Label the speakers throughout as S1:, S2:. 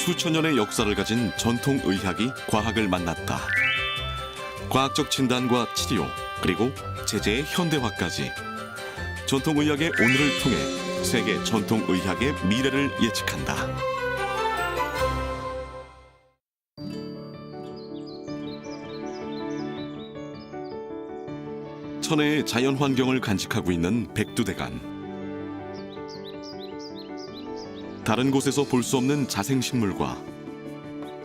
S1: 수천 년의 역사를 가진 전통 의학이 과학을 만났다. 과학적 진단과 치료, 그리고 제재의 현대화까지 전통 의학의 오늘을 통해 세계 전통 의학의 미래를 예측한다. 천혜의 자연 환경을 간직하고 있는 백두대간. 다른 곳에서 볼 수 없는 자생식물과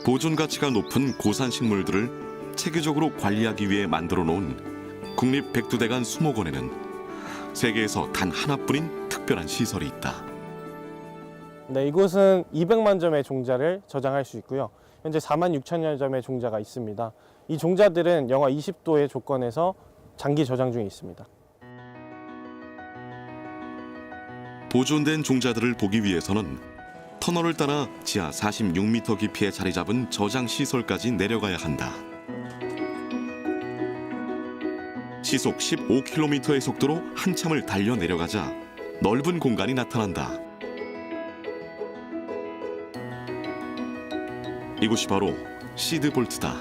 S1: 보존 가치가 높은 고산식물들을 체계적으로 관리하기 위해 만들어 놓은 국립백두대간 수목원에는 세계에서 단 하나뿐인 특별한 시설이 있다.
S2: 네, 이곳은 200만 점의 종자를 저장할 수 있고요. 현재 4만 6천여 점의 종자가 있습니다. 이 종자들은 영하 20도의 조건에서 장기 저장 중에 있습니다.
S1: 보존된 종자들을 보기 위해서는 터널을 따라 지하 46m 깊이에 자리 잡은 저장 시설까지 내려가야 한다. 시속 15km의 속도로 한참을 달려 내려가자 넓은 공간이 나타난다. 이곳이 바로 시드볼트다.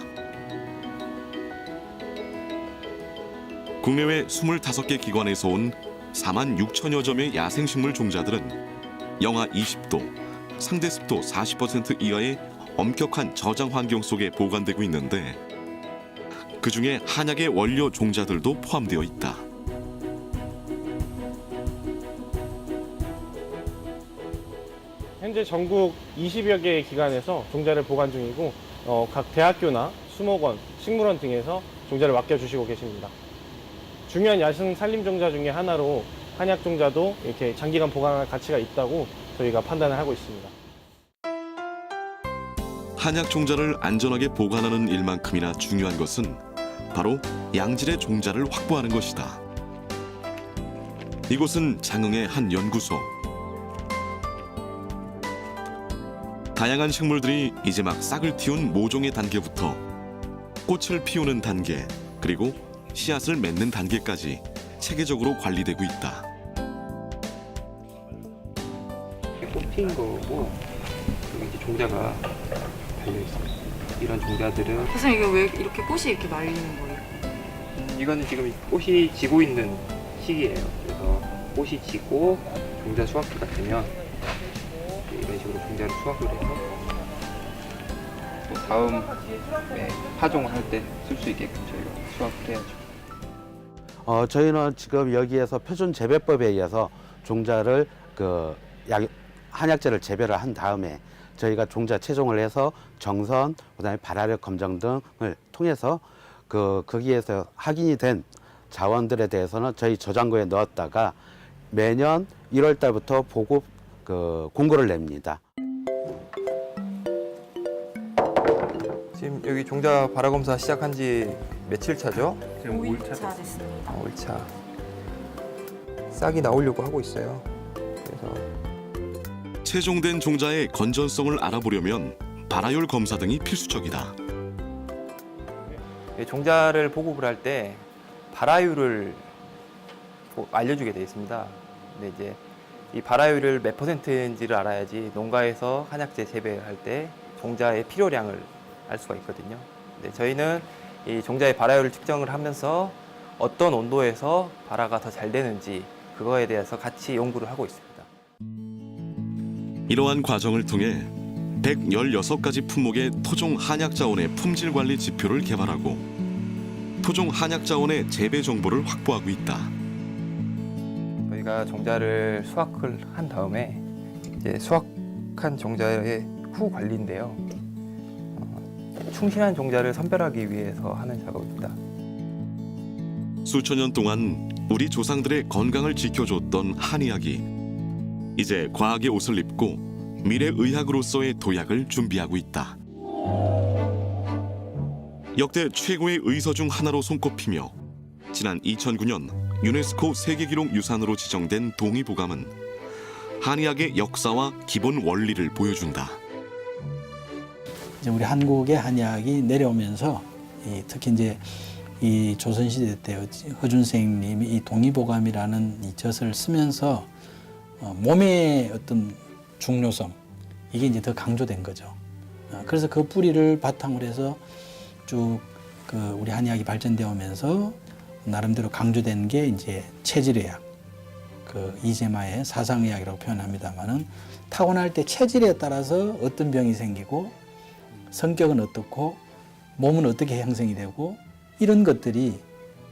S1: 국내외 25개 기관에서 온 4만 6천여 점의 야생식물 종자들은 영하 20도, 상대 습도 40% 이하의 엄격한 저장 환경 속에 보관되고 있는데 그중에 한약의 원료 종자들도 포함되어 있다.
S2: 현재 전국 20여 개의 기관에서 종자를 보관 중이고 각 대학교나 수목원, 식물원 등에서 종자를 맡겨주시고 계십니다. 중요한 야생 산림 종자 중에 하나로 한약 종자도 이렇게 장기간 보관할 가치가 있다고 저희가 판단을 하고 있습니다.
S1: 한약 종자를 안전하게 보관하는 일만큼이나 중요한 것은 바로 양질의 종자를 확보하는 것이다. 이곳은 장흥의 한 연구소. 다양한 식물들이 이제 막 싹을 틔운 모종의 단계부터 꽃을 피우는 단계, 그리고 씨앗을 맺는 단계까지 체계적으로 관리되고 있다.
S3: 꽃 핀 거고 여기 이제 종자가 달려 있습니다. 이런 종자들은
S4: 선생님 이게 왜 이렇게 꽃이 이렇게 말리는 거예요?
S3: 이거는 지금 꽃이 지고 있는 시기예요. 그래서 꽃이 지고 종자 수확기가 되면 이런 식으로 종자를 수확을 해서 또 다음 파종을 할 때 쓸 수 있게끔 저희가 수확을 해야죠.
S5: 저희는 지금 여기에서 표준 재배법에 의해서 종자를 한약재를 재배를 한 다음에 저희가 종자 채종을 해서 정선, 그다음에 발화력 검정 등을 통해서 거기에서 확인이 된 자원들에 대해서는 저희 저장고에 넣었다가 매년 1월 달부터 보급 공고를 냅니다.
S3: 지금 여기 종자 발화 검사 시작한 지 며칠 차죠?
S4: 지금 5일차 됐습니다.
S3: 5일차. 싹이 나오려고 하고 있어요. 그래서
S1: 채종된 종자의 건전성을 알아보려면 발화율 검사 등이 필수적이다.
S3: 종자를 보급을 할 때 발화율을 알려주게 되어 있습니다. 근데 이제 이 발화율을 몇 %인지를 알아야지 농가에서 한약재 재배할 때 종자의 필요량을 알 수가 있거든요. 근데 저희는 이 종자의 발화율을 측정을 하면서 어떤 온도에서 발화가 더 잘 되는지 그거에 대해서 같이 연구를 하고 있습니다.
S1: 이러한 과정을 통해 116가지 품목의 토종 한약 자원의 품질 관리 지표를 개발하고 토종 한약 자원의 재배 정보를 확보하고 있다.
S3: 저희가 종자를 수확을 한 다음에 이제 수확한 종자의 후 관리인데요. 충실한 종자를 선별하기 위해서 하는 작업입니다.
S1: 수천 년 동안 우리 조상들의 건강을 지켜줬던 한의학이 이제 과학의 옷을 입고 미래 의학으로서의 도약을 준비하고 있다. 역대 최고의 의서 중 하나로 손꼽히며 지난 2009년 유네스코 세계기록 유산으로 지정된 동의보감은 한의학의 역사와 기본 원리를 보여준다.
S6: 이제 우리 한국의 한의학이 내려오면서 특히 이제 이 조선시대 때 허준생님이 이 동의보감이라는 이 젖을 쓰면서 몸의 어떤 중요성 이게 이제 더 강조된 거죠. 그래서 그 뿌리를 바탕으로 해서 쭉 그 우리 한의학이 발전되어 오면서 나름대로 강조된 게 이제 체질의학, 그 이재마의 사상의학이라고 표현합니다만은 타고날 때 체질에 따라서 어떤 병이 생기고 성격은 어떻고 몸은 어떻게 형성이 되고 이런 것들이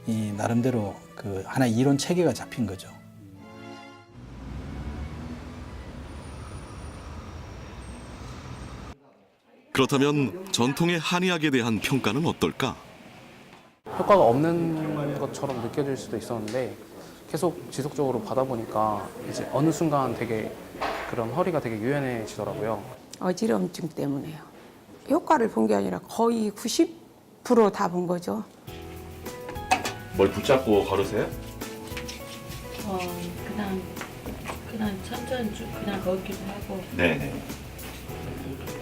S6: 이 나름대로 그 하나의 이론 체계가 잡힌 거죠.
S1: 그렇다면 전통의 한의학에 대한 평가는 어떨까?
S7: 효과가 없는 것처럼 느껴질 수도 있었는데 계속 지속적으로 받아보니까 이제 어느 순간 되게 그런 허리가 되게 유연해지더라고요.
S8: 어지럼증 때문에요. 효과를 본 게 아니라 거의 90% 다 본 거죠.
S9: 뭘 붙잡고 걸으세요?
S10: 그냥 천천히 그냥 걷기도 하고.
S9: 네네.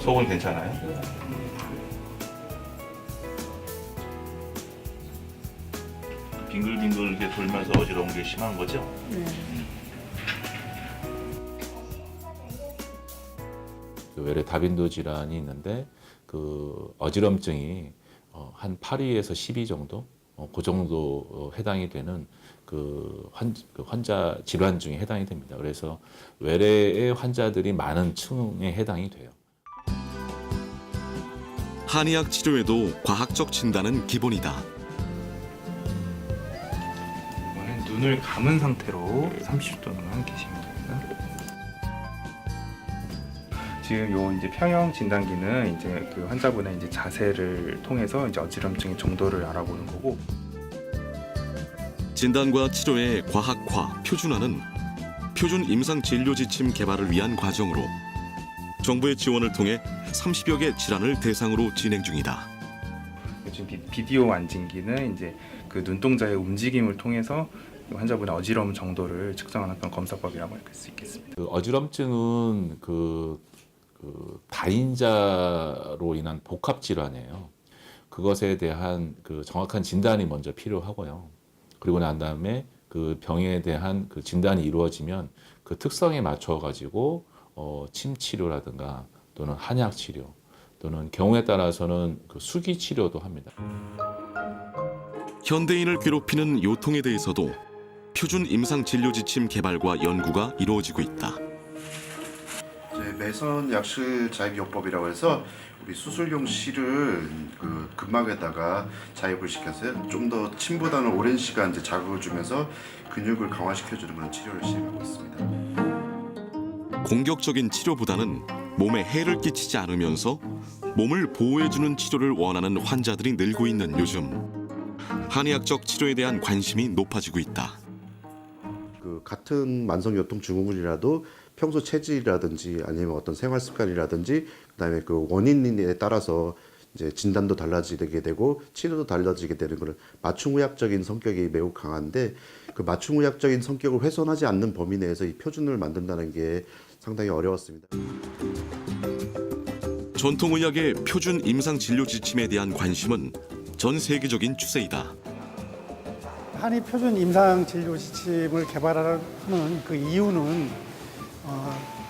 S9: 속은 괜찮아요? 빙글빙글 이렇게 돌면서 어지러운 게 심한 거죠?
S10: 네.
S11: 그 외래 다빈도 질환이 있는데 그 어지럼증이 한 8위에서 10위 정도, 그 정도 해당이 되는 그 환자 질환 중에 해당이 됩니다. 그래서 외래의 환자들이 많은 층에 해당이 돼요.
S1: 한의학 치료에도 과학적 진단은 기본이다.
S12: 이번엔 눈을 감은 상태로 30초 동안 계시면 됩니다. 지금 요 이제 평형 진단기는 이제 그 환자분의 이제 자세를 통해서 이제 어지럼증의 정도를 알아보는 거고.
S1: 진단과 치료의 과학화, 표준화는 표준 임상 진료 지침 개발을 위한 과정으로 정부의 지원을 통해 30여 개 질환을 대상으로 진행 중이다.
S12: 요즘 비디오 안진기는 이제 그 눈동자의 움직임을 통해서 환자분의 어지러움 정도를 측정하는 어떤 검사법이라고 할 수 있겠습니다.
S11: 그 어지럼증은 그 다인자로 인한 복합 질환이에요. 그것에 대한 그 정확한 진단이 먼저 필요하고요. 그리고 난 다음에 그 병에 대한 그 진단이 이루어지면 그 특성에 맞춰 가지고 침 치료라든가 또는 한약 치료 또는 경우에 따라서는 그 수기 치료도 합니다.
S1: 현대인을 괴롭히는 요통에 대해서도 표준 임상 진료 지침 개발과 연구가 이루어지고 있다.
S13: 매선 약실 자입요법이라고 해서 우리 수술용 실을 그 근막에다가 자입을 시켜서 좀 더 침보다는 오랜 시간 이제 자극을 주면서 근육을 강화시켜주는 그런 치료를 시행하고 있습니다.
S1: 공격적인 치료보다는 몸에 해를 끼치지 않으면서 몸을 보호해주는 치료를 원하는 환자들이 늘고 있는 요즘 한의학적 치료에 대한 관심이 높아지고 있다.
S13: 그 같은 만성요통 증후군이라도 평소 체질이라든지 아니면 어떤 생활 습관이라든지 그다음에 그 원인에 따라서 이제 진단도 달라지게 되고 치료도 달라지게 되는 그런 맞춤의학적인 성격이 매우 강한데 그 맞춤의학적인 성격을 훼손하지 않는 범위 내에서 이 표준을 만든다는 게 상당히 어려웠습니다.
S1: 전통의학의 표준 임상 진료 지침에 대한 관심은 전 세계적인 추세이다.
S14: 한의 표준 임상 진료 지침을 개발하는 그 이유는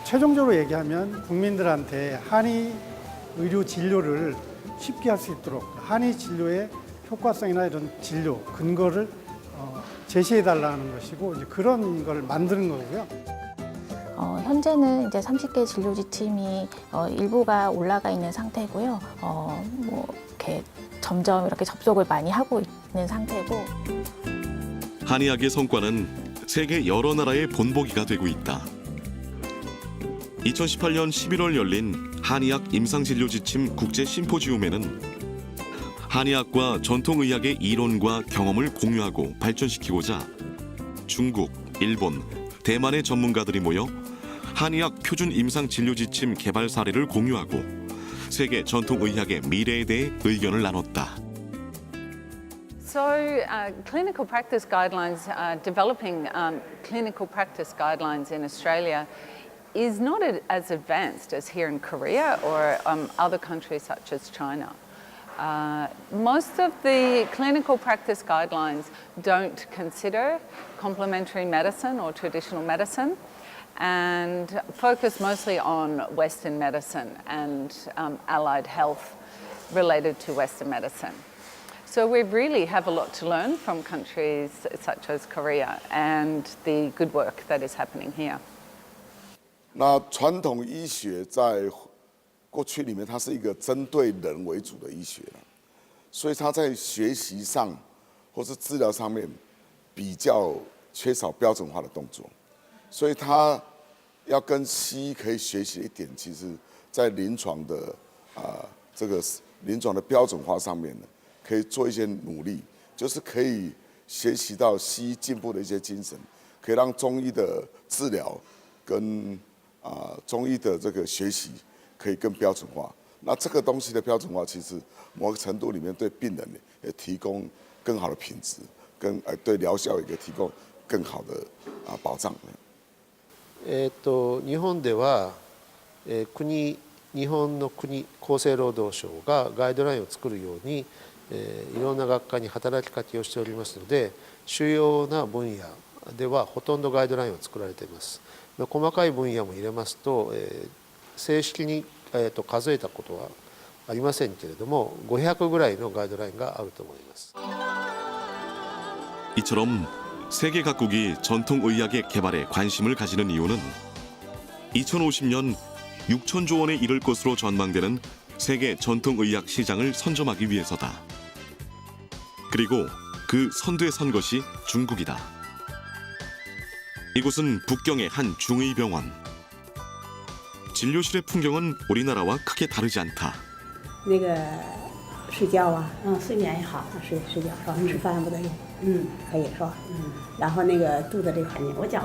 S14: 최종적으로 얘기하면 국민들한테 한의 의료 진료를 쉽게 할 수 있도록 한의 진료의 효과성이나 이런 진료 근거를 제시해 달라는 것이고 이제 그런 걸 만드는 거고요.
S15: 현재는 이제 30개 진료 지침이 일부가 올라가 있는 상태고요. 뭐 이렇게 점점 이렇게 접속을 많이 하고 있는 상태고.
S1: 한의학의 성과는 세계 여러 나라의 본보기가 되고 있다. 2018년 11월 열린 한의학 임상진료지침 국제심포지움에는 한의학과 전통의학의 이론과 경험을 공유하고 발전시키고자 중국, 일본, 대만의 전문가들이 모여 한의학 표준 임상진료지침 개발 사례를 공유하고 세계 전통의학의 미래에 대해 의견을 나눴다.
S16: So, clinical practice guidelines, developing clinical practice guidelines in Australia is not as advanced as here in Korea or other countries such as China. Most of the clinical practice guidelines don't consider complementary medicine or traditional medicine, and focus mostly on Western medicine and allied health related to Western medicine. So we really have a lot to learn from countries such as Korea and the good work that is happening here.
S17: 那传统医学在过去里面，它是一个针对人为主的医学，所以它在学习上或是治疗上面比较缺少标准化的动作，所以它要跟西医可以学习一点，其实在临床的这个临床的标准化上面呢，可以做一些努力，就是可以学习到西医进步的一些精神，可以让中医的治疗跟中医的这个学习可以更标准化。那这个东西的标准化，其实某个程度里面对病人也提供更好的品质，跟对疗效也提供更好的保障。
S18: 日本では、日本の国厚生労働省がガイドラインを作るように、いろんな学科に働きかけをしておりますので、主要な分野ではほとんどガイドラインを作られています。細かい分野も入れますと、正式に、数えたことはありませんけれども、500ぐらいのガイドラインがあると思います。
S1: 이처럼 세계 각국이 전통의학의 개발에 관심을 가지는 이유는 2050년 6천조 원에 이를 것으로 전망되는 세계 전통의학 시장을 선점하기 위해서다. 그리고 그 선두에 선 것이 중국이다. 이곳은 북경의 한 중의병원. 진료실의 풍경은 우리나라와 크게 다르지 않다.
S19: 那个睡觉啊，睡眠也好，睡觉是吧？吃饭不得用，可以是吧？然后那个肚子这块呢，我觉，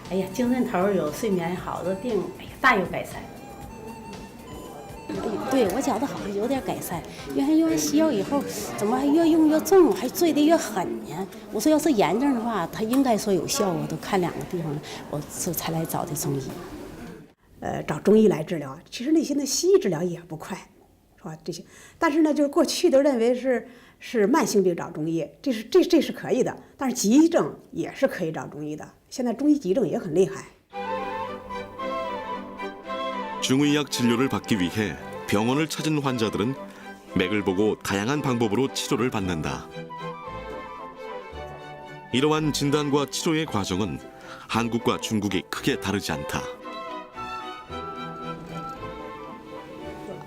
S19: 哎呀，精神头有睡眠好的病，哎呀，大有改善。对我觉得好像有点改善，原来用完西药以后，怎么还越用越重，还坠得越狠呢？我说要是炎症的话，它应该说有效果，都看2个地方了，我才来找的中医。找中医来治疗，其实那些西医治疗也不快。 是吧？这些，但是呢，就是过去都认为是慢性病找中医，这是可以的，但是急症也是可以找中医的。现在中医急症也很厉害。
S1: 중의학 진료를 받기 위해 병원을 찾은 환자들은 맥을 보고 다양한 방법으로 치료를 받는다. 이러한 진단과 치료의 과정은 한국과 중국이 크게 다르지 않다.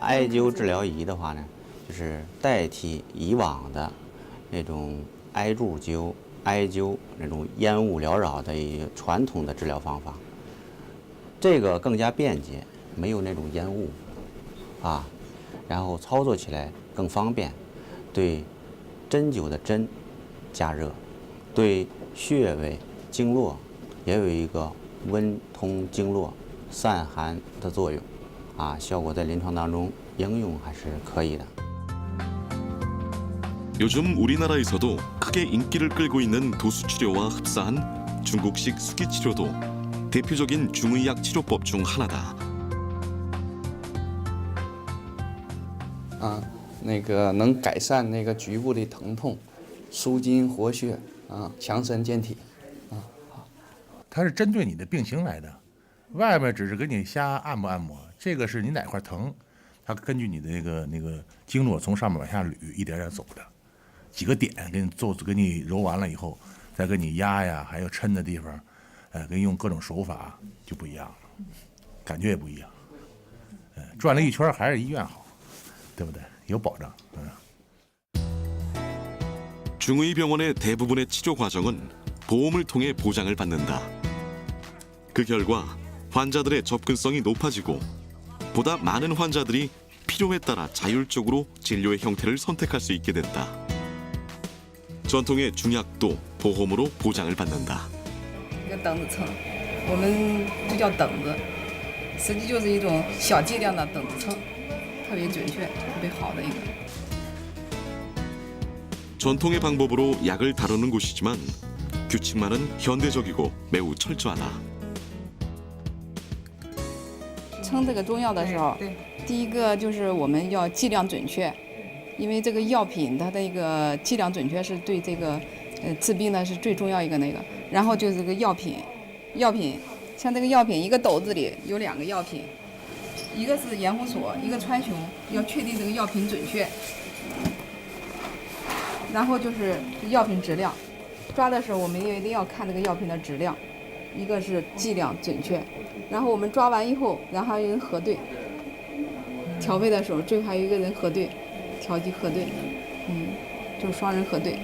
S20: 艾灸治疗仪的话呢，就是代替以往的那种艾柱灸、艾灸那种烟雾缭绕的一个传统的治疗方法。这个更加便捷，没有那种烟雾，然后操作起来更方便，对针灸的针加热，对穴位经络也有一个温通经络、散寒的作用。 效果在临床当中应用还是可以的。
S1: 요즘 우리나라에서도 크게 인기를 끌고 있는 도수 치료와 흡사한 중국식 수기 치료도 대표적인 중의학 치료법 중 하나다.
S21: 那个能改善那个局部的疼痛，舒筋活血强身健体
S22: 它是针对你的病情来的。 外面只是给你瞎按摩按摩，这个是你哪块疼，它根据你的那个经络从上面往下捋，一点点走的，几个点给你揉完了以后，再给你压呀，还有抻的地方，给你用各种手法就不一样了，感觉也不一样。转了一圈还是医院好，对不对？有保障。
S1: 중의병원의 대부분의 치료 과정은 보험을 통해 보장을 받는다. 그 결과 환자들의 접근성이 높아지고 보다 많은 환자들이 필요에 따라 자율적으로 진료의 형태를 선택할 수 있게 됐다. 전통의 중약도 보험으로 보장을 받는다.
S23: 一个等子秤，我们就叫等子，实际就是一种小剂量的等子秤，特别准确、特别好的一个。
S1: 전통의 방법으로 약을 다루는 곳이지만 규칙만은 현대적이고 매우 철저하다.
S23: 称这个中药的时候，第一个就是我们要剂量准确，因为这个药品它的一个剂量准确是对这个治病呢是最重要一个那个。然后就是这个药品像这个药品，一个斗子里有2个药品，一个是盐湖锁，一个川芎，要确定这个药品准确。然后就是药品质量，抓的时候我们也一定要看这个药品的质量，一个是剂量准确，然后我们抓完以后，然后还有人核对。调配的时候，最后还有一个人核对，调剂核对，就是双人核对。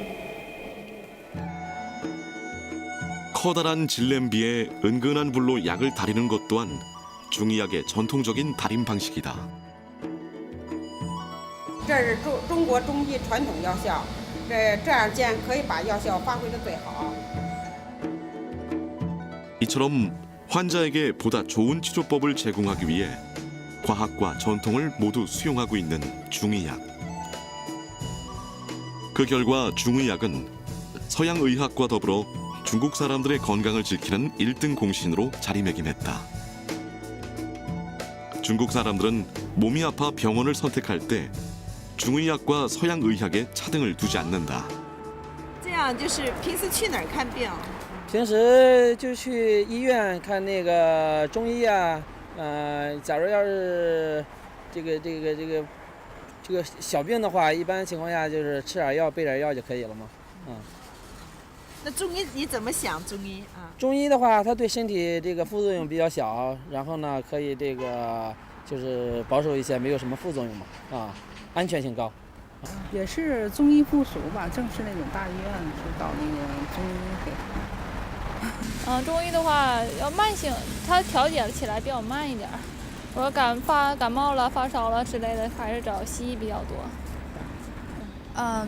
S1: 커다란 질냄비에 은근한 불로 약을 다리는 것 또한 중의학의 전통적인 달인 방식이다.
S8: 这是中国中医传统药效，这样间可以把药效发挥得最好。
S1: 이처럼 환자에게 보다 좋은 치료법을 제공하기 위해 과학과 전통을 모두 수용하고 있는 중의학. 그 결과 중의학은 서양 의학과 더불어 중국 사람들의 건강을 지키는 1등 공신으로 자리매김했다. 중국 사람들은 몸이 아파 병원을 선택할 때 중의학과 서양 의학에 차등을 두지 않는다.
S2: 这样就是平时去哪儿看病？
S4: 平时就去医院看那个中医啊，假如要是这个小病的话，一般情况下就是吃点药、备点药就可以了嘛，
S2: 那中医你怎么想？中医啊？
S4: 中医的话，它对身体这个副作用比较小，然后呢，可以这个就是保守一些，没有什么副作用嘛，安全性高。
S23: 也是中医附属吧，正式那种大医院是到那个中医给。
S5: 中医的话要慢性，它调节起来比较慢一点。我说感冒了、发烧了之类的，还是找西医比较多。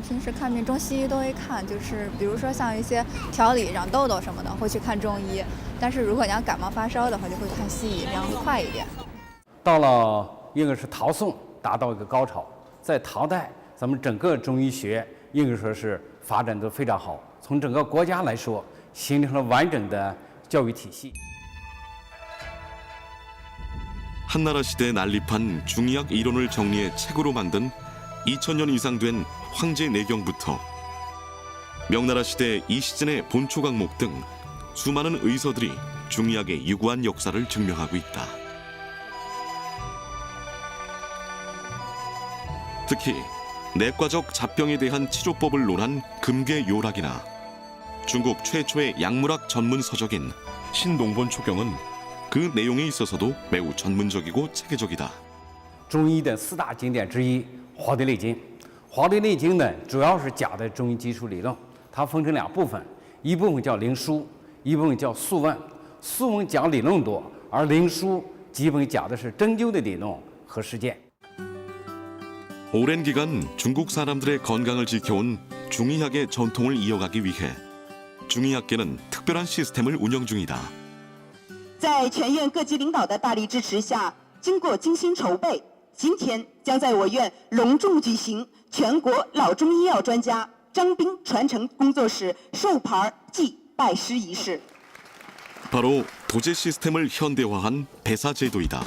S24: 平时看病中西医都会看，就是比如说像一些调理、长痘痘什么的，会去看中医。但是如果你要感冒发烧的话，就会看西医，这样会快一点。
S25: 到了应该是唐宋达到一个高潮，在唐代，咱们整个中医学应该说是发展得非常好。从整个国家来说，形成了完整的教育体系。
S1: 한나라 시대에 난립한 중의학 이론을 정리해 책으로 만든 2000년 이상 된 황제 내경부터 명나라 시대 이시즌의 본초 강목 등 수많은 의서들이 중의학의 유구한 역사를 증명하고 있다. 특히 내과적 잡병에 대한 치료법을 논한 금괴요락이나 중국 최초의 약물학 전문 서적인 신농본 초경은 그 내용에 있어서도 매우 전문적이고 체계적이다.
S25: 中医的4大经典之一《黄帝内经》，《黄帝内经》呢，主要是讲的中医基础理论，它分成2部分，一部分叫灵枢，一部分叫素问。素问讲理论多，而灵枢基本讲的是针灸的理论和实践。
S1: 오랜 기간 중국 사람들의 건강을 지켜온 중의학의 전통을 이어가기 위해 중의학계는 특별한 시스템을 운영 중이다.
S26: 在全院各级领导的大力支持下，经过精心筹备，今天将在我院隆重举行全国老中医药专家张斌传承工作室授牌暨拜师仪式。
S1: 바로 도제 시스템을 현대화한 배사 제도이다.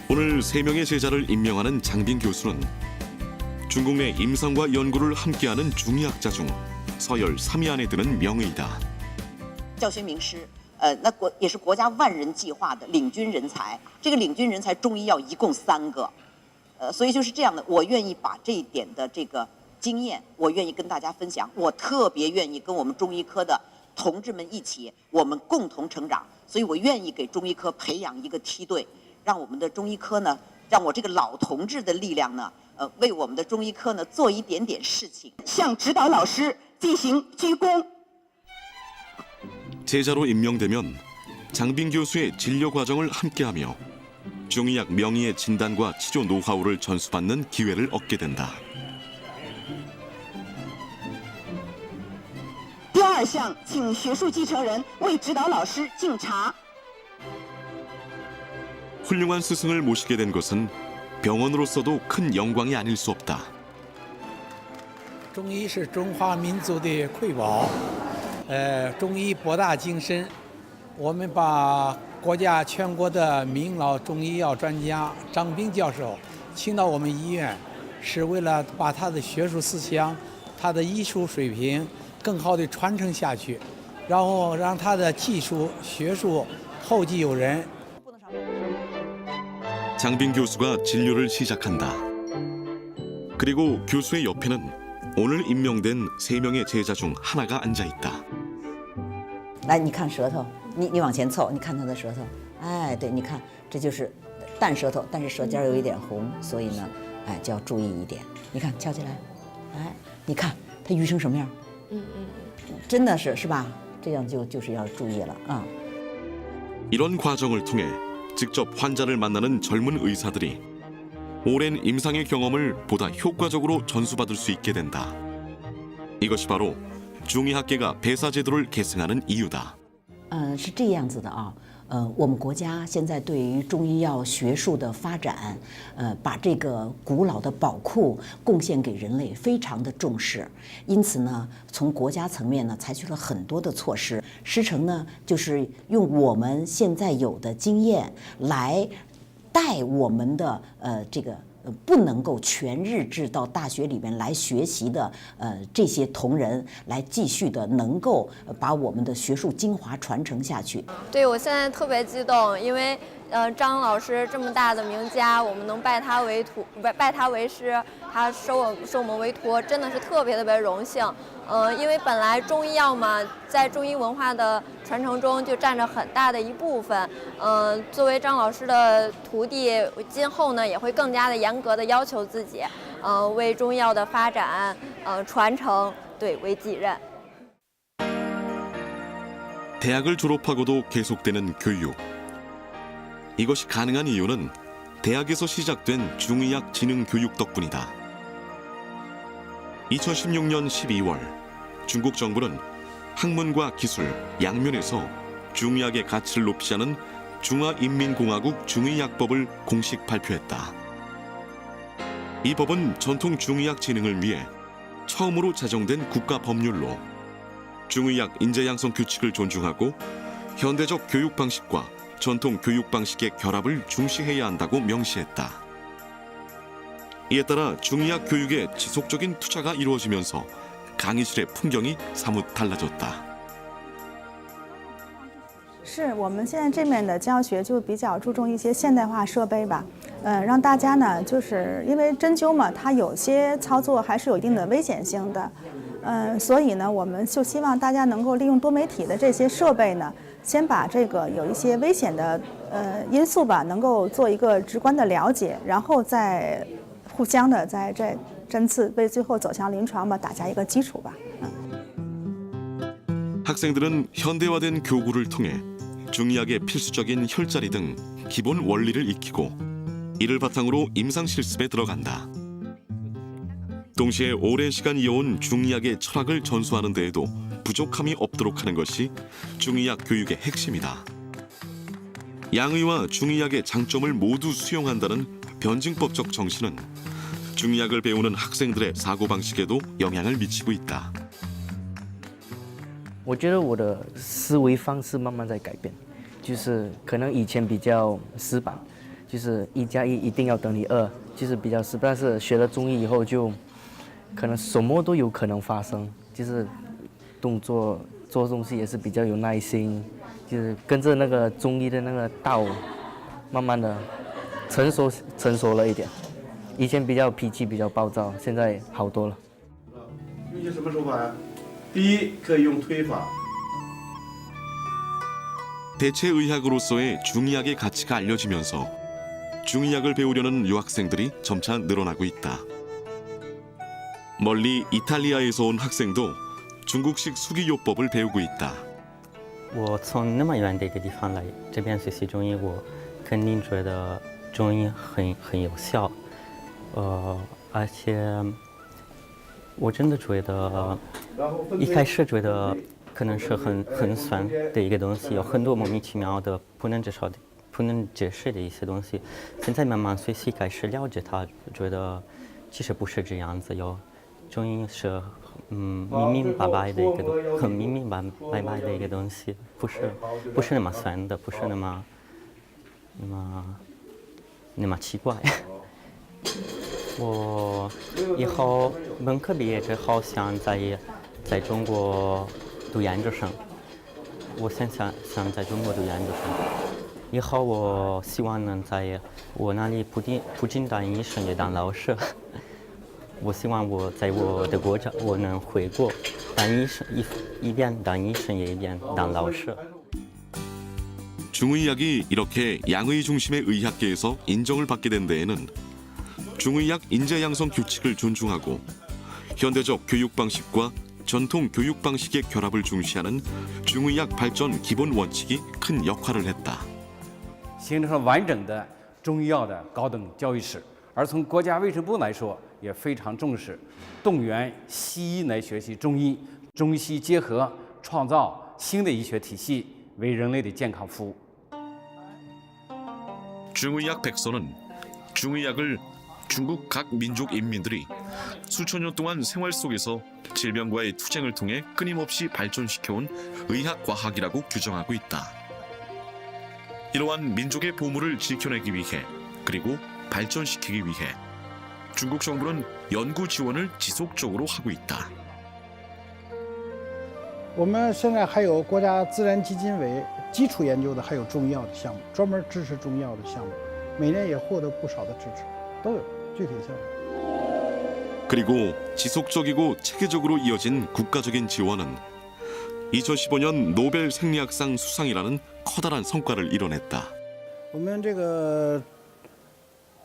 S1: 오늘 3명의 제자를 임명하는 장빈 교수는 중국 내 임상과 연구를 함께하는 중의학자 중 서열 3위 안에 드는 명의이다.
S26: 教学名师。 也是国家万人计划的领军人才。这个领军人才中医药一共3个，所以就是这样的。我愿意把这一点的这个经验，我愿意跟大家分享。我特别愿意跟我们中医科的同志们一起，我们共同成长。所以我愿意给中医科培养一个梯队，让我们的中医科呢，让我这个老同志的力量呢，为我们的中医科呢做一点点事情，向指导老师进行鞠躬。
S1: 제자로 임명되면 장빈 교수의 진료 과정을 함께하며 중의학 명의의 진단과 치료 노하우를 전수받는 기회를 얻게 된다.
S26: 第2项，请学术继承人为指导老师敬茶。
S1: 훌륭한 스승을 모시게 된 것은 병원으로서도 큰 영광이 아닐 수 없다.
S6: 中医是中华民族的瑰宝。 中医博大精深，我们把国家全国的名老中医药专家张斌教授请到我们医院，是为了把他的学术思想、他的医术水平更好地传承下去，然后让他的技术、学术后继有人。
S1: 장빈 교수가 진료를 시작한다. 그리고 교수의 옆에는 오늘 임명된 3명의 제자 중 하나가 앉아 있다.
S26: 来，你看舌头，你往前凑，你看他的舌头，哎，对，你看这就是淡舌头，但是舌尖有一点红，所以呢，哎，就要注意一点。你看翘起来，哎，你看他淤成什么样？真的是吧？这样就是要注意了啊。
S1: 이런 과정을 통해 직접 환자를 만나는 젊은 의사들이 오랜 임상의 경험을 보다 효과적으로 전수받을 수 있게 된다. 이것이 바로 중의학계가 배사 제도를 계승하는 이유다.
S26: 是这样子的啊。我们国家现在对于中医药学术的发展，把这个古老的宝库贡献给人类，非常的重视。因此呢，从国家层面呢，采取了很多的措施。师承呢，就是用我们现在有的经验来带我们的这个。 不能够全日制到大学里面来学习的这些同仁，来继续的能够把我们的学术精华传承下去。
S3: 对，我现在特别激动，因为张老师这么大的名家，我们能拜他为徒，拜他为师，他收我们为徒，真的是特别荣幸。因为本来中医药嘛，在中医文化的传承中就占着很大的一部分。作为张老师的徒弟，今后呢也会更加的严格的要求自己，为中医药的发展、传承对为己任。
S1: 대학을 졸업하고도 계속되는 교육. 이것이 가능한 이유는 대학에서 시작된 중의학 진흥 교육 덕분이다. 2016년 12월 중국 정부는 학문과 기술 양면에서 중의학의 가치를 높이자는 중화인민공화국 중의학법을 공식 발표했다. 이 법은 전통 중의학 진흥을 위해 처음으로 제정된 국가 법률로 중의학 인재 양성 규칙을 존중하고 현대적 교육 방식과 전통 교육 방식의 결합을 중시해야 한다고 명시했다. 이에 따라 중의학 교육에 지속적인 투자가 이루어지면서 강의실의 풍경이 사뭇 달라졌다.
S7: 是我们现在这面的教学就比较注重一些现代化设备吧，让大家呢，就是因为针灸嘛，它有些操作还是有一定的危险性的，所以呢，我们就希望大家能够利用多媒体的这些设备呢，先把这个有一些危险的因素吧，能够做一个直观的了解，然后再互相的在这针刺为最后走向临床吧打下一个基础吧。
S1: 학생들은 현대화된 교구를 통해 중의학의 필수적인 혈자리 등 기본 원리를 익히고 이를 바탕으로 임상 실습에 들어간다. 동시에 오랜 시간 이어온 중의학의 철학을 전수하는 데에도 부족함이 없도록 하는 것이 중의학 교육의 핵심이다. 양의와 중의학의 장점을 모두 수용한다는 변증법적 정신은 중의학을 배우는 학생들의 사고방식에도 영향을 미치고 있다.
S9: 我觉得我的思维方式慢慢在改变，就是可能以前比较死板，就是1+1一定要等于2，就是比较死板。但是学了中医以后，就可能什么都有可能发生，就是动作做东西也是比较有耐心，就是跟着那个中医的那个道，慢慢的成熟了一点。以前比较脾气比较暴躁，现在好多了。
S10: 用些什么手法呀？ 第一，可以用推法。
S1: 대체의학으로서의 중의학의 가치가 알려지면서 중의학을 배우려는 유학생들이 점차 늘어나고 있다. 멀리 이탈리아에서 온 학생도 중국식 수기요법을 배우고 있다.
S11: 我从那么远的一个地方来这边学习中医，我肯定觉得中医很有效，而且。 我真的觉得，一开始觉得可能是很酸的一个东西，有很多莫名其妙的不能解释的一些东西。现在慢慢学习，开始了解它，觉得其实不是这样子。有中医是明明白白的一个很明明白白的一个东西，不是那么酸的，不是那么奇怪。我以后本科毕业之后想在中国读研究生，我想在中国读研究生，以后我希望能在我那里不仅当医生，也当老师。我希望我在我的国家，我能回国当医生，一边当医生也一边当老师。
S1: 중의학이 이렇게 양의 중심의 의학계에서 인정을 받게 된 데에는 중의학 인재 양성 규칙을 존중하고 현대적 교육 방식과 전통 교육 방식의 결합을 중시하는 중의학 발전 기본 원칙이 큰 역할을 했다.
S25: 形成了完整的中医药的高等教育史。而从国家卫生部来说，也非常重视动员西医来学习中医，中西结合，创造新的医学体系，为人类的健康服务。
S1: 중의학 백서는 중의학을 중국 각 민족 인민들이 수천 년 동안 생활 속에서 질병과의 투쟁을 통해 끊임없이 발전시켜온 의학과학이라고 규정하고 있다. 이러한 민족의 보물을 지켜내기 위해 그리고 발전시키기 위해 중국 정부는 연구 지원을 지속적으로 하고 있다.
S12: 我们现在还有国家自然基金委基础研究的，还有中医药的项目，专门支持中医药的项目，每年也获得不少的支持，都有具体的项目。
S1: 그리고 지속적이고 체계적으로 이어진 국가적인 지원은 2015년 노벨 생리학상 수상이라는 커다란 성과를 이뤄냈다.
S12: 我们这个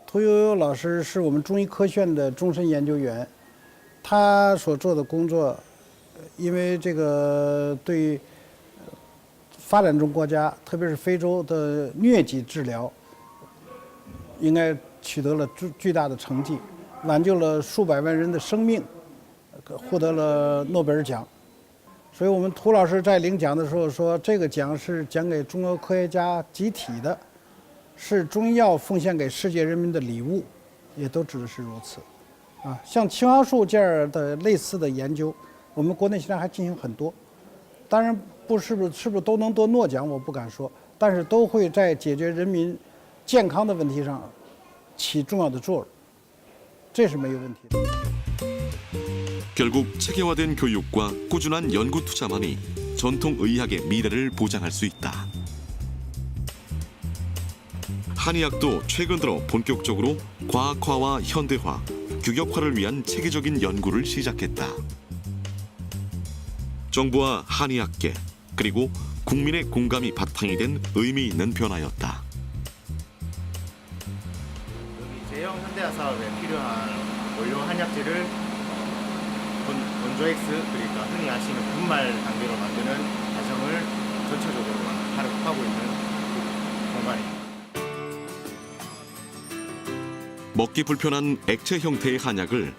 S12: 屠呦呦老师是我们中医科学院的终身研究员，他所做的工作，因为这个对发展中国家，特别是非洲的疟疾治疗，应该取得了巨大的成绩，挽救了数百万人的生命，获得了诺贝尔奖。所以我们涂老师在领奖的时候说，这个奖是奖给中国科学家集体的，是中医药奉献给世界人民的礼物，也都指的是如此。啊，像青蒿素这样的类似的研究，我们国内现在还进行很多。当然是不是都能夺诺奖，我不敢说，但是都会在解决人民健康的问题上起重要的作用，这是没有问题的。
S1: 결국 체계화된 교육과 꾸준한 연구 투자만이 전통 의학의 미래를 보장할 수 있다. 한의학도 최근 들어 본격적으로 과학화와 현대화, 규격화를 위한 체계적인 연구를 시작했다. 정부와 한의학계 그리고 국민의 공감이 바탕이 된 의미 있는 변화였다.
S13: 제형 현대화 사업에 필요한 원료 한약재를 원조 X, 그러니까 흔히 아시는 분말 단계로 만드는 과정을 전체적으로 하고 있는 공간입니다.
S1: 먹기 불편한 액체 형태의 한약을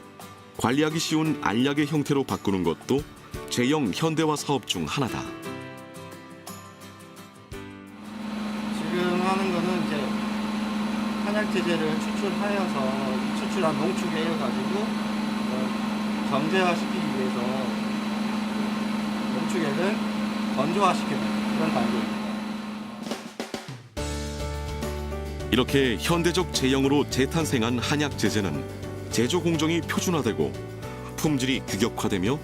S1: 관리하기 쉬운 알약의 형태로 바꾸는 것도 제형 현대화 사업 중 하나다.
S13: 지금 하는 거는 이제 한약 제재를 추출한 농축에 가지고 정제화시키기 위해서 농축액을 건조화시키는 그런 단계입니다.
S1: 이렇게 현대적 제형으로 재탄생한 한약 제제는 제조 공정이 표준화되고 품질이 규격화되며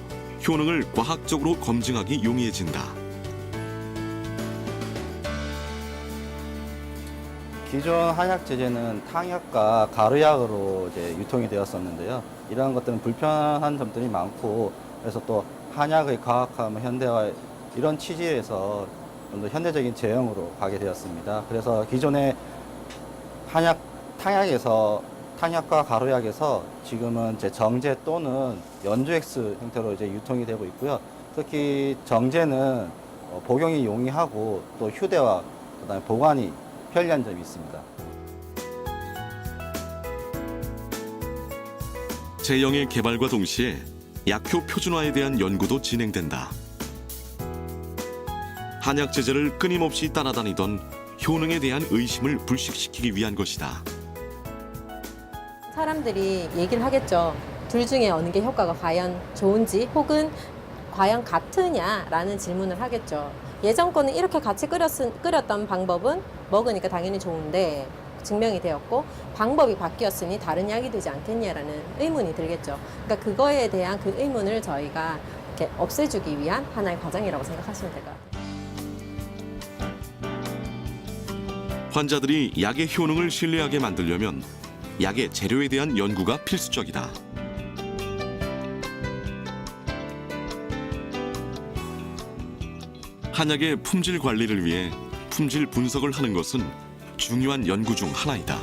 S1: 효능을 과학적으로 검증하기 용이해진다.
S14: 기존 한약 제제는 탕약과 가루약으로 이제 유통이 되었었는데요. 이러한 것들은 불편한 점들이 많고, 그래서 또 한약의 과학화, 현대화 이런 취지에서 좀 더 현대적인 제형으로 가게 되었습니다. 그래서 기존의 탕약과 가루약에서 지금은 이제 정제 또는 연조 X 형태로 이제 유통이 되고 있고요. 특히 정제는 복용이 용이하고 또 휴대와 그다음에 보관이 편리한 점이 있습니다.
S1: 제형의 개발과 동시에 약효 표준화에 대한 연구도 진행된다. 한약 제제를 끊임없이 따라다니던 효능에 대한 의심을 불식시키기 위한 것이다.
S15: 사람들이 얘기를 하겠죠. 둘 중에 어느 게 효과가 과연 좋은지 혹은 과연 같으냐라는 질문을 하겠죠. 예전 거는 이렇게 같이 끓였던 방법은 먹으니까 당연히 좋은데 증명이 되었고 방법이 바뀌었으니 다른 약이 되지 않겠냐라는 의문이 들겠죠. 그러니까 그거에 대한 그 의문을 저희가 이렇게 없애주기 위한 하나의 과정이라고 생각하시면 될 것 같아요.
S1: 환자들이 약의 효능을 신뢰하게 만들려면 약의 재료에 대한 연구가 필수적이다. 한약의 품질 관리를 위해 품질 분석을 하는 것은 중요한 연구 중 하나이다.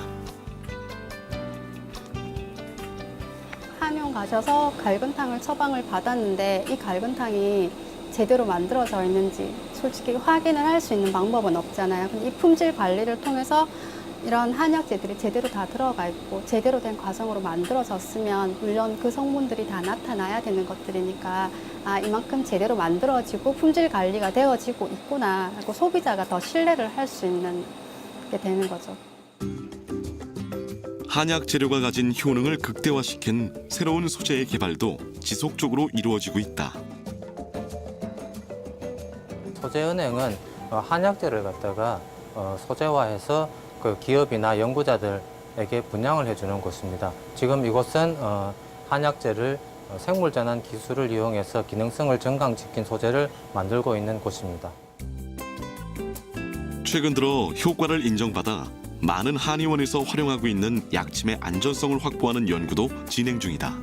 S16: 한의원 가셔서 갈근탕을 처방을 받았는데 이 갈근탕이 제대로 만들어져 있는지 솔직히 확인을 할 수 있는 방법은 없잖아요. 근데 이 품질 관리를 통해서 이런 한약재들이 제대로 다 들어가 있고 제대로 된 과정으로 만들어졌으면 물론 그 성분들이 다 나타나야 되는 것들이니까 아 이만큼 제대로 만들어지고 품질 관리가 되어지고 있구나 하고 소비자가 더 신뢰를 할 수 있는 게 되는 거죠.
S1: 한약 재료가 가진 효능을 극대화시킨 새로운 소재의 개발도 지속적으로 이루어지고 있다.
S17: 소재은행은 한약재를 갖다가 소재화해서 그 기업이나 연구자들에게 분양을 해주는 곳입니다. 지금 이곳은 한약재를 생물전환 기술을 이용해서 기능성을 정강시킨 소재를 만들고 있는 곳입니다.
S1: 최근 들어 효과를 인정받아 많은 한의원에서 활용하고 있는 약침의 안전성을 확보하는 연구도 진행 중이다.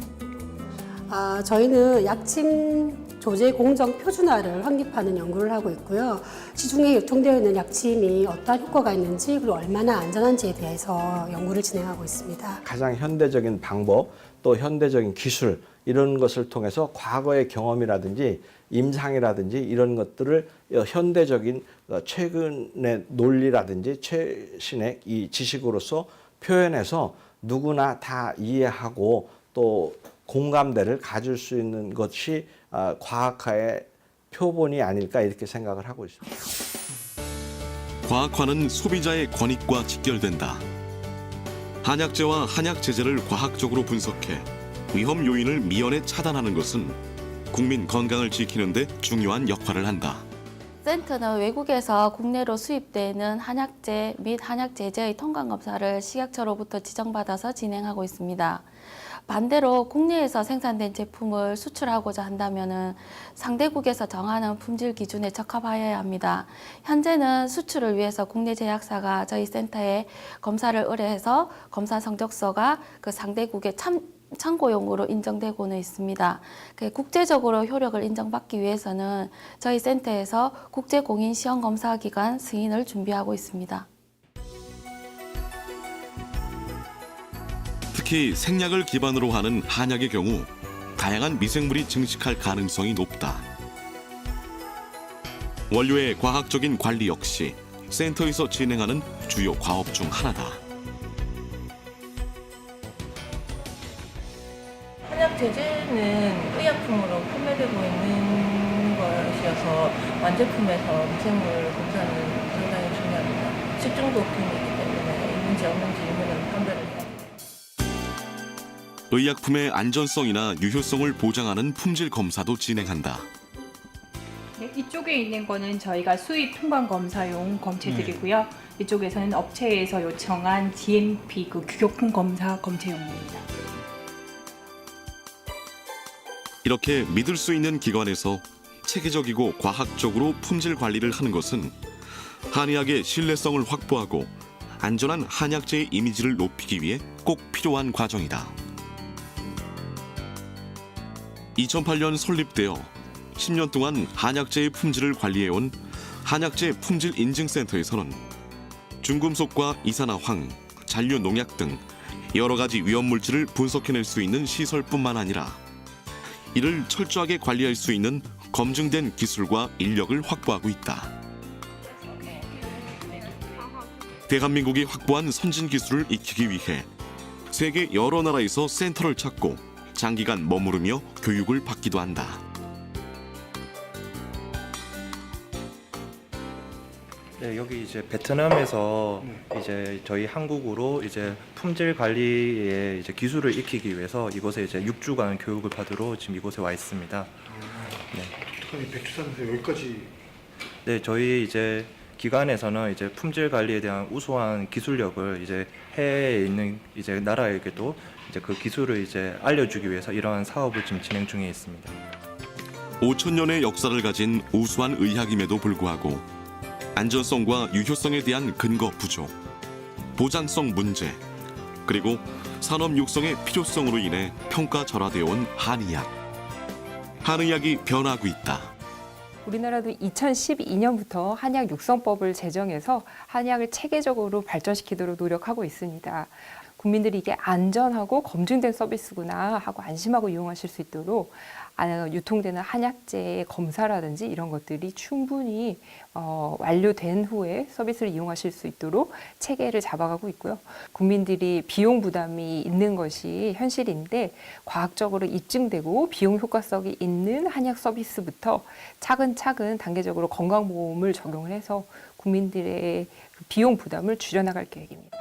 S18: 저희는 약침 조제 공정 표준화를 확립하는 연구를 하고 있고요. 시중에 유통되어 있는 약침이 어떠한 효과가 있는지 그리고 얼마나 안전한지에 대해서 연구를 진행하고 있습니다.
S19: 가장 현대적인 방법 또 현대적인 기술 이런 것을 통해서 과거의 경험이라든지 임상이라든지 이런 것들을 현대적인 최근의 논리라든지 최신의 이 지식으로서 표현해서 누구나 다 이해하고 또 공감대를 가질 수 있는 것이 과학화의 표본이 아닐까 이렇게 생각을 하고 있습니다.
S1: 과학화는 소비자의 권익과 직결된다. 한약재와 한약제제를 과학적으로 분석해 위험 요인을 미연에 차단하는 것은 국민 건강을 지키는 데 중요한 역할을 한다.
S3: 센터는 외국에서 국내로 수입되는 한약재 및 한약제제의 통관검사를 식약처로부터 지정받아서 진행하고 있습니다. 반대로 국내에서 생산된 제품을 수출하고자 한다면 상대국에서 정하는 품질 기준에 적합하여야 합니다. 현재는 수출을 위해서 국내 제약사가 저희 센터에 검사를 의뢰해서 검사 성적서가 그 상대국의 참고용으로 인정되고는 있습니다. 국제적으로 효력을 인정받기 위해서는 저희 센터에서 국제공인시험검사기관 승인을 준비하고 있습니다.
S1: 특히 생약을 기반으로 하는 한약의 경우 다양한 미생물이 증식할 가능성이 높다. 원료의 과학적인 관리 역시 센터에서 진행하는 주요 과업 중 하나다.
S20: 한약 제제는 의약품으로 판매되고 있는 것이어서 완제품에서 미생물 검사는 상당히 중요합니다. 식중독균이기 때문에 있는지 없는지 의무는 판별을 해야 합니다.
S1: 의약품의 안전성이나 유효성을 보장하는 품질 검사도 진행한다.
S21: 네, 이쪽에 있는 거는 저희가 수입 통관 검사용 검체들이고요. 이쪽에서는 업체에서 요청한 GMP 그 규격품 검사 검체용입니다.
S1: 이렇게 믿을 수 있는 기관에서 체계적이고 과학적으로 품질 관리를 하는 것은 한의학의 신뢰성을 확보하고 안전한 한약재의 이미지를 높이기 위해 꼭 필요한 과정이다. 2008년 설립되어 10년 동안 한약재의 품질을 관리해온 한약재 품질인증센터에서는 중금속과 이산화황, 잔류 농약 등 여러 가지 위험물질을 분석해낼 수 있는 시설뿐만 아니라 이를 철저하게 관리할 수 있는 검증된 기술과 인력을 확보하고 있다. 대한민국이 확보한 선진 기술을 익히기 위해 세계 여러 나라에서 센터를 찾고 장기간 머무르며 교육을 받기도 한다.
S27: 네, 여기 이제 베트남에서 이제 저희 한국으로 이제 품질 관리에 이제 기술을 익히기 위해서 이곳에 이제 6주간 교육을 받으러 지금 이곳에 와 있습니다. 네.
S10: 특히 백두산에서 여기까지.
S27: 네, 저희 이제 기관에서는 이제 품질 관리에 대한 우수한 기술력을 이제 해외에 있는 이제 나라에게도 이제 그 기술을 이제 알려주기 위해서 이러한 사업을 지금 진행 중에 있습니다.
S1: 5,000년의 역사를 가진 우수한 의학임에도 불구하고 안전성과 유효성에 대한 근거 부족, 보장성 문제, 그리고 산업 육성의 필요성으로 인해 평가절하되어 온 한의학. 한의학이 변하고 있다.
S2: 우리나라도 2012년부터 한의학 육성법을 제정해서 한의학을 체계적으로 발전시키도록 노력하고 있습니다. 국민들이 이게 안전하고 검증된 서비스구나 하고 안심하고 이용하실 수 있도록 유통되는 한약재의 검사라든지 이런 것들이 충분히 완료된 후에 서비스를 이용하실 수 있도록 체계를 잡아가고 있고요. 국민들이 비용 부담이 있는 것이 현실인데 과학적으로 입증되고 비용 효과성이 있는 한약 서비스부터 차근차근 단계적으로 건강보험을 적용을 해서 국민들의 비용 부담을 줄여나갈 계획입니다.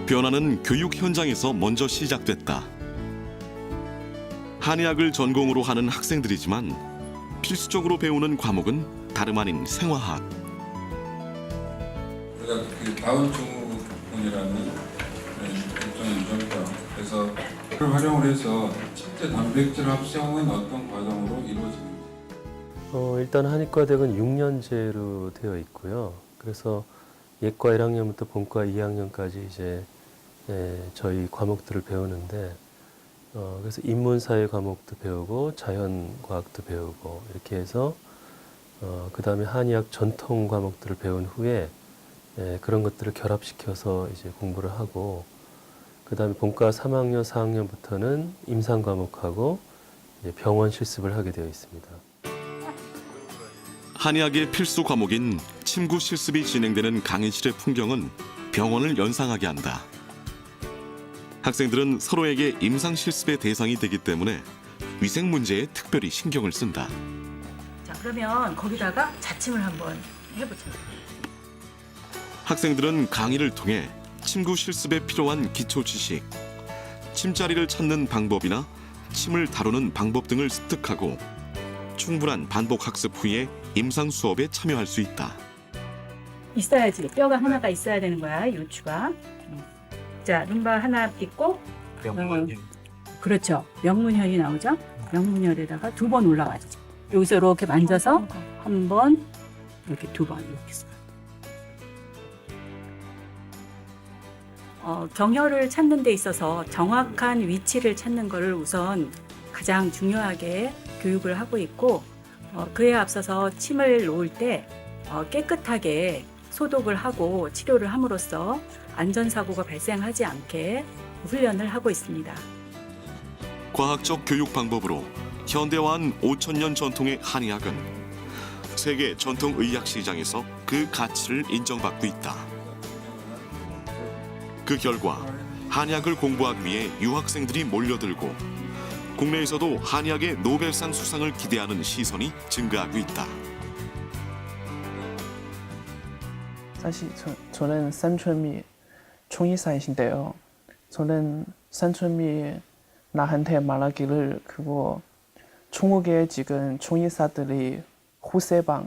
S1: 변화는 교육 현장에서 먼저 시작됐다. 한의학을 전공으로 하는 학생들이지만 필수적으로 배우는 과목은 다름 아닌 생화학.
S4: 우리가 그 다운 증후군이라는 일종의 유전병, 그래서 그걸 활용을 해서 첫째 단백질 합성은 어떤 과정으로 이루어지는지.
S5: 일단 한의과대학은 6년제로 되어 있고요. 그래서 예과 1학년부터 본과 2학년까지 이제 저희 과목들을 배우는데 그래서 인문사회 과목도 배우고 자연과학도 배우고 이렇게 해서 그 다음에 한의학 전통 과목들을 배운 후에 그런 것들을 결합시켜서 이제 공부를 하고 그 다음에 본과 3학년, 4학년부터는 임상 과목하고 이제 병원 실습을 하게 되어 있습니다.
S1: 한의학의 필수 과목인 침구 실습이 진행되는 강의실의 풍경은 병원을 연상하게 한다. 학생들은 서로에게 임상 실습의 대상이 되기 때문에 위생 문제에 특별히 신경을 쓴다.
S8: 자, 그러면 거기다가 자침을 한번 해보자.
S1: 학생들은 강의를 통해 침구 실습에 필요한 기초 지식, 침자리를 찾는 방법이나 침을 다루는 방법 등을 습득하고 충분한 반복 학습 후에 임상 수업에 참여할 수 있다.
S8: 있어야지. 뼈가 하나가 있어야 되는 거야, 요추가. 자, 룸바 하나 있고 그렇죠. 명문혈이 나오죠. 명문혈에다가 2번 올라가죠. 여기서 이렇게 만져서 한 번, 이렇게 2번 이렇게 써요. 경혈을 찾는 데 있어서 정확한 위치를 찾는 것을 우선 가장 중요하게 교육을 하고 있고 그에 앞서서 침을 놓을 때 깨끗하게 소독을 하고 치료를 함으로써 안전사고가 발생하지 않게 훈련을 하고 있습니다.
S1: 과학적 교육 방법으로 현대화한 5,000년 전통의 한의학은 세계 전통의학 시장에서 그 가치를 인정받고 있다. 그 결과 한의학을 공부하기 위해 유학생들이 몰려들고 국내에서도 한의학의 노벨상 수상을 기대하는 시선이 증가하고 있다.
S22: 사실 저는 산천미 총의사이신데요. 저는 산천미 나한테 말하기를 그거 중국에 지금 총의사들이 후세방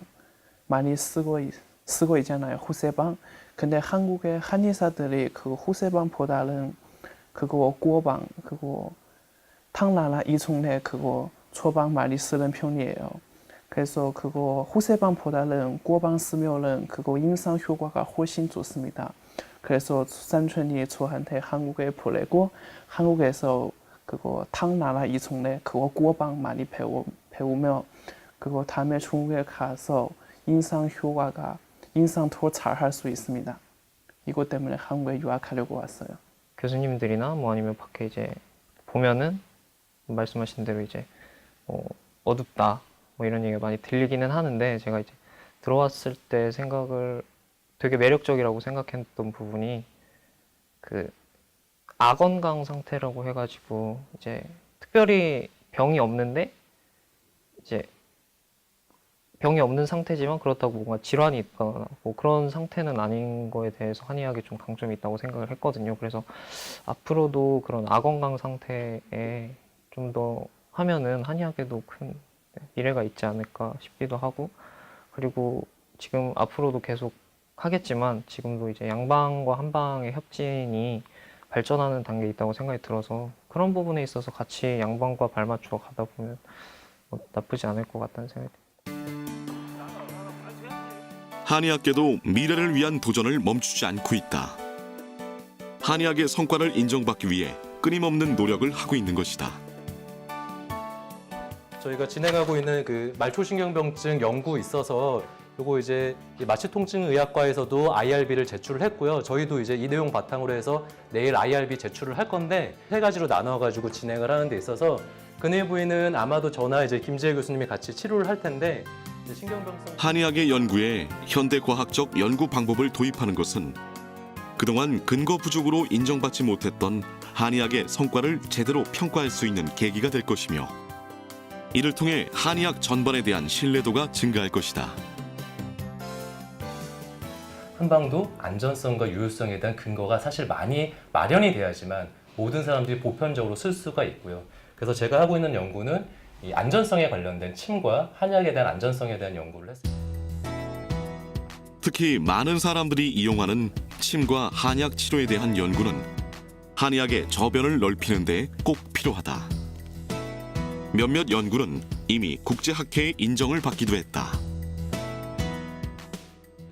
S22: 많이 쓰고 있잖아요. 후세방. 근데 한국의 한의사들이 그 후세방보다는 그거 꼬방 그거 탕나라 이송래 그거 초방 많이 쓰는 편이에요. 그래서 그거 후세방보다는 꼬방 쓰면은 그거 임상 효과가 훨씬 좋습니다. 그래서 산천이 저한테 한국에 보내고 한국에서 그거 탕나라 이송래 그거 꼬방 많이 배우며 그거 다음에 중국에 가서 임상 효과가 임상 더 잘할 수 있습니다. 이것 때문에 한국에 유학하려고 왔어요.
S9: 교수님들이나 뭐 아니면 밖에 이제 보면은 말씀하신 대로 이제 어둡다 뭐 이런 얘기가 많이 들리기는 하는데 제가 이제 들어왔을 때 생각을 되게 매력적이라고 생각했던 부분이 그 아건강 상태라고 해가지고 이제 특별히 병이 없는데 이제 병이 없는 상태지만 그렇다고 뭔가 질환이 있거나 뭐 그런 상태는 아닌 거에 대해서 한의학이 좀 강점이 있다고 생각을 했거든요. 그래서 앞으로도 그런 아건강 상태에 좀 더 하면은 한의학에도 큰 미래가 있지 않을까 싶기도 하고 그리고 지금 앞으로도 계속 하겠지만 지금도 이제 양방과 한방의 협진이 발전하는 단계에 있다고 생각이 들어서 그런 부분에 있어서 같이 양방과 발맞추어 가다 보면 나쁘지 않을 것 같다는 생각이 듭니다.
S1: 한의학계도 미래를 위한 도전을 멈추지 않고 있다. 한의학의 성과를 인정받기 위해 끊임없는 노력을 하고 있는 것이다.
S17: 저희가 진행하고 있는 그 말초신경병증 연구 있어서 요거 이제 마취통증의학과에서도 IRB를 제출을 했고요. 저희도 이제 이 내용 바탕으로 해서 내일 IRB 제출을 할 건데 3가지로 나눠가지고 진행을 하는 데 있어서 근해 부위는 아마도 저나 이제 김지혜 교수님이 같이 치료를 할 텐데 이제 신경병성
S1: 한의학의 연구에 현대과학적 연구 방법을 도입하는 것은 그동안 근거 부족으로 인정받지 못했던 한의학의 성과를 제대로 평가할 수 있는 계기가 될 것이며 이를 통해 한의학 전반에 대한 신뢰도가 증가할 것이다.
S17: 한방도 안전성과 유효성에 대한 근거가 사실 많이 마련이 돼야지만 모든 사람들이 보편적으로 쓸 수가 있고요. 그래서 제가 하고 있는 연구는 이 안전성에 관련된 침과 한약에 대한 안전성에 대한 연구를 했습니다.
S1: 특히 많은 사람들이 이용하는 침과 한약 치료에 대한 연구는 한의학의 저변을 넓히는 데 꼭 필요하다. 몇몇 연구는 이미 국제학회의 인정을 받기도 했다.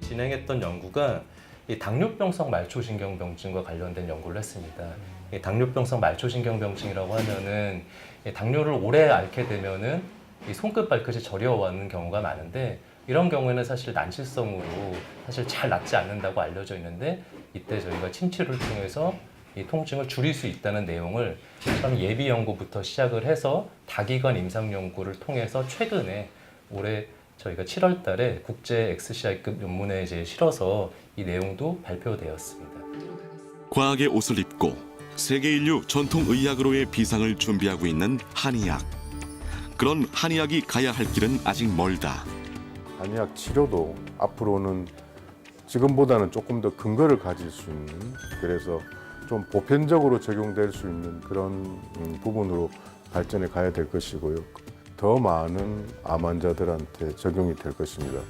S17: 진행했던 연구가 이 당뇨병성 말초신경병증과 관련된 연구를 했습니다. 이 당뇨병성 말초신경병증이라고 하면은 이 당뇨를 오래 앓게 되면은 이 손끝 발끝이 저려오는 경우가 많은데 이런 경우에는 사실 난치성으로 사실 잘 낫지 않는다고 알려져 있는데 이때 저희가 침치료를 통해서 이 통증을 줄일 수 있다는 내용을 처음 예비 연구부터 시작을 해서 다기관 임상 연구를 통해서 최근에 올해 저희가 7월 달에 국제 XCI급 논문에 이제 실어서 이 내용도 발표되었습니다.
S1: 과학의 옷을 입고 세계 인류 전통 의학으로의 비상을 준비하고 있는 한의학. 그런 한의학이 가야 할 길은 아직 멀다.
S6: 한의학 치료도 앞으로는 지금보다는 조금 더 근거를 가질 수 있는, 그래서 좀 보편적으로 적용될 수 있는 그런 부분으로 발전해 가야 될 것이고요. 더 많은 암 환자들한테 적용이 될 것입니다.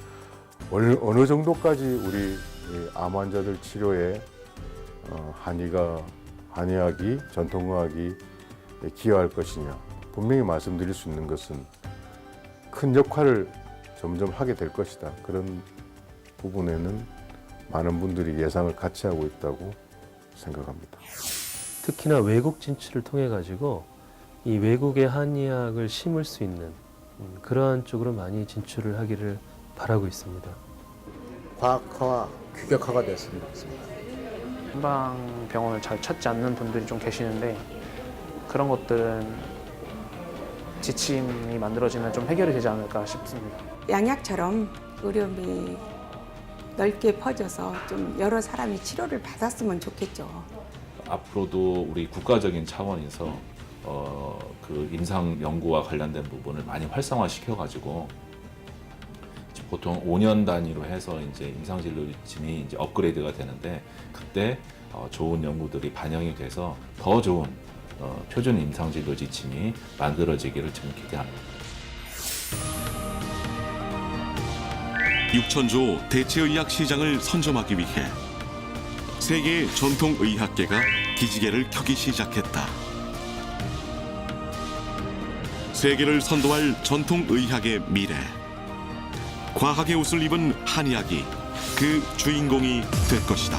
S6: 어느 정도까지 우리 암 환자들 치료에 한의학이, 전통의학이 기여할 것이냐. 분명히 말씀드릴 수 있는 것은 큰 역할을 점점 하게 될 것이다. 그런 부분에는 많은 분들이 예상을 같이 하고 있다고 생각합니다.
S5: 특히나 외국 진출을 통해 가지고 이 외국의 한의학을 심을 수 있는 그러한 쪽으로 많이 진출을 하기를 바라고 있습니다.
S7: 과학화와 규격화가 됐으면 좋겠습니다.
S22: 한방병원을 잘 찾지 않는 분들이 좀 계시는데 그런 것들은 지침이 만들어지면 좀 해결이 되지 않을까 싶습니다.
S11: 양약처럼 의료비 넓게 퍼져서 좀 여러 사람이 치료를 받았으면 좋겠죠.
S23: 앞으로도 우리 국가적인 차원에서 그 임상 연구와 관련된 부분을 많이 활성화시켜가지고 보통 5년 단위로 해서 이제 임상 진료 지침이 이제 업그레이드가 되는데 그때 좋은 연구들이 반영이 돼서 더 좋은 표준 임상 진료 지침이 만들어지기를 지금 기대합니다.
S1: 6천조 대체의학 시장을 선점하기 위해 세계의 전통의학계가 기지개를 켜기 시작했다. 세계를 선도할 전통의학의 미래. 과학의 옷을 입은 한의학이 그 주인공이 될 것이다.